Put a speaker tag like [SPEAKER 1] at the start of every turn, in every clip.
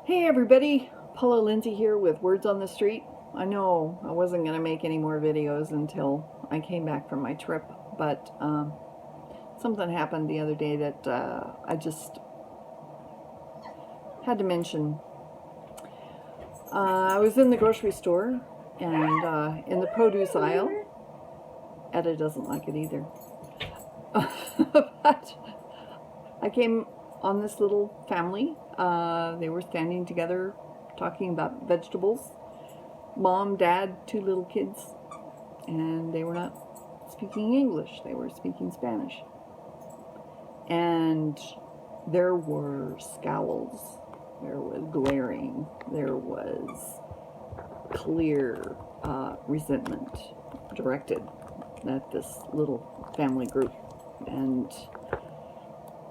[SPEAKER 1] Hey everybody, Paula Lindsay here with Words on the Street. I know I wasn't going to make any more videos until I came back from my trip, but something happened the other day that I just had to mention. I was in the grocery store and in the produce aisle. Etta doesn't like it either. But I came on this little family. They were standing together talking about vegetables. Mom, dad, two little kids. And they were not speaking English. They were speaking Spanish. And there were scowls. There was glaring. There was clear resentment directed at this little family group. And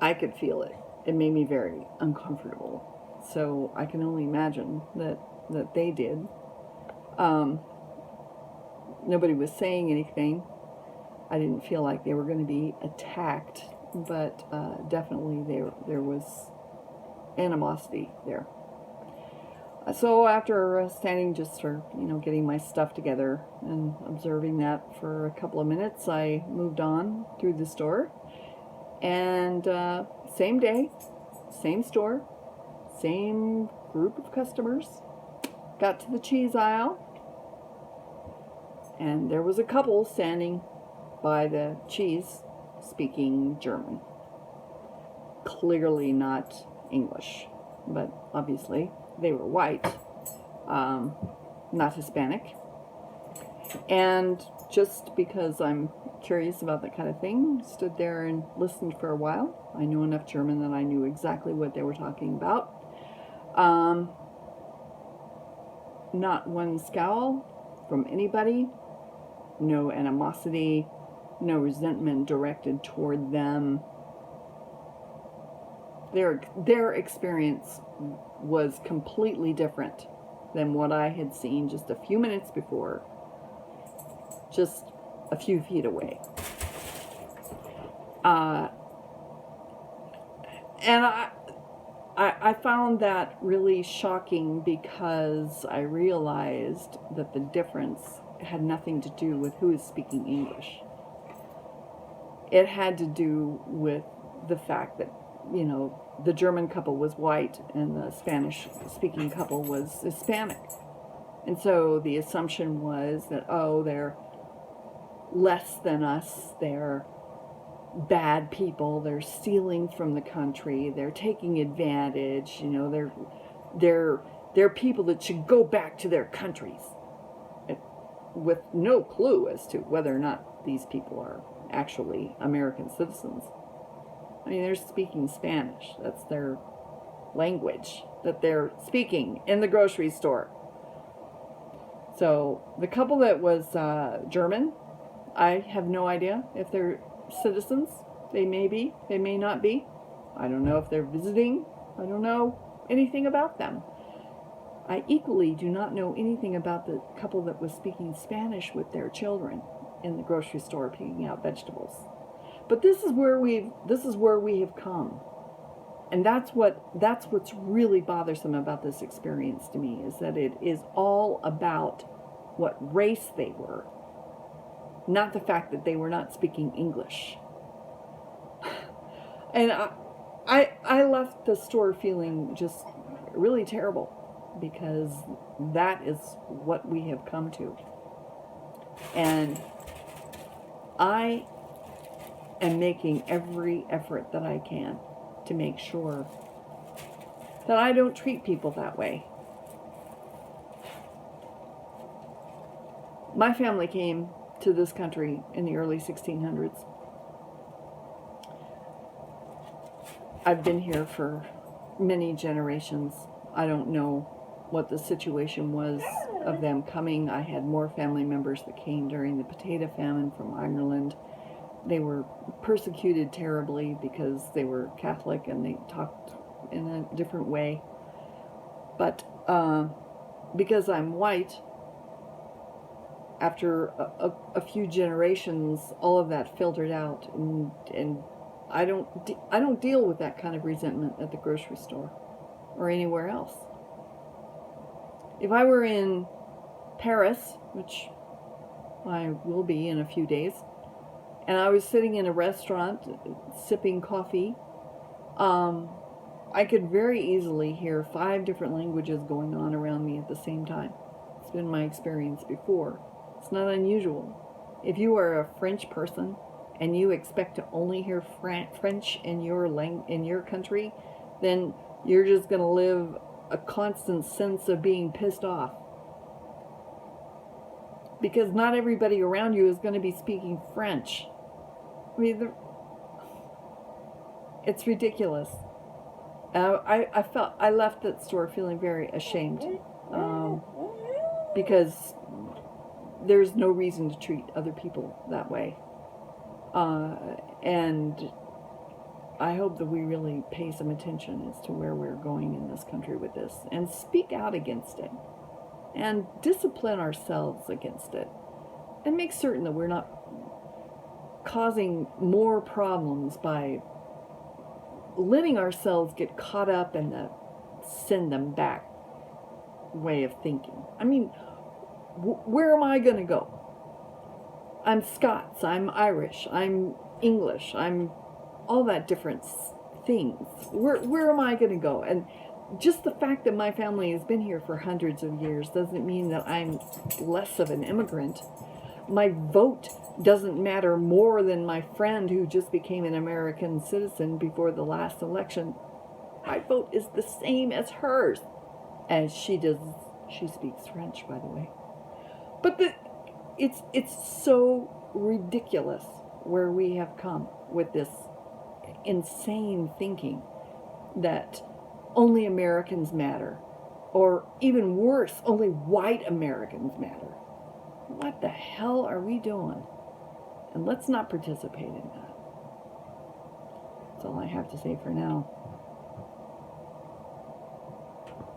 [SPEAKER 1] I could feel it. It made me very uncomfortable. So I can only imagine that they did. Nobody was saying anything. I didn't feel like they were going to be attacked, but definitely there was animosity there. So after standing just for, getting my stuff together and observing that for a couple of minutes, I moved on through the store. And same day, same store, same group of customers. Got to the cheese aisle, and there was a couple standing by the cheese speaking German. Clearly not English, but obviously they were white, not Hispanic. And just because I'm curious about that kind of thing, stood there and listened for a while. I knew enough German that I knew exactly what they were talking about. Not one scowl from anybody, no animosity, no resentment directed toward them. Their experience was completely different than what I had seen just a few minutes before, just a few feet away. And I found that really shocking because I realized that the difference had nothing to do with who is speaking English. It had to do with the fact that, the German couple was white and the Spanish-speaking couple was Hispanic. And so the assumption was that, they're less than us, they're bad people, they're stealing from the country, they're taking advantage, they're people that should go back to their countries, with no clue as to whether or not these people are actually American citizens. I mean, they're speaking Spanish. That's their language that they're speaking in the grocery store. So the couple that was German, I have no idea if they're citizens. They may be, they may not be. I don't know if they're visiting. I don't know anything about them. I equally do not know anything about the couple that was speaking Spanish with their children in the grocery store picking out vegetables. But this is where we have come. And that's what's really bothersome about this experience to me, is that it is all about what race they were, not the fact that they were not speaking English. And I left the store feeling just really terrible, because that is what we have come to. And I am making every effort that I can to make sure that I don't treat people that way. My family came to this country in the early 1600s. I've been here for many generations. I don't know what the situation was of them coming. I had more family members that came during the potato famine from Ireland. They were persecuted terribly because they were Catholic and they talked in a different way. But because I'm white, after a few generations, all of that filtered out, and I don't deal with that kind of resentment at the grocery store or anywhere else. If I were in Paris, which I will be in a few days, and I was sitting in a restaurant sipping coffee, I could very easily hear 5 different languages going on around me at the same time. It's been my experience before. It's not unusual. If you are a French person and you expect to only hear French in your country, then you're just going to live a constant sense of being pissed off. Because not everybody around you is going to be speaking French. I mean, it's ridiculous. I left that store feeling very ashamed, because there's no reason to treat other people that way. And I hope that we really pay some attention as to where we're going in this country with this, and speak out against it, and discipline ourselves against it, and make certain that we're not causing more problems by letting ourselves get caught up in the send them back way of thinking. I mean, where am I going to go? I'm Scots, I'm Irish, I'm English, I'm all that different things. Where am I going to go? And just the fact that my family has been here for hundreds of years doesn't mean that I'm less of an immigrant. My vote doesn't matter more than my friend who just became an American citizen before the last election. My vote is the same as hers, as she does. She speaks French, by the way. But it's so ridiculous where we have come with this insane thinking that only Americans matter, or even worse, only white Americans matter. What the hell are we doing? And let's not participate in that. That's all I have to say for now.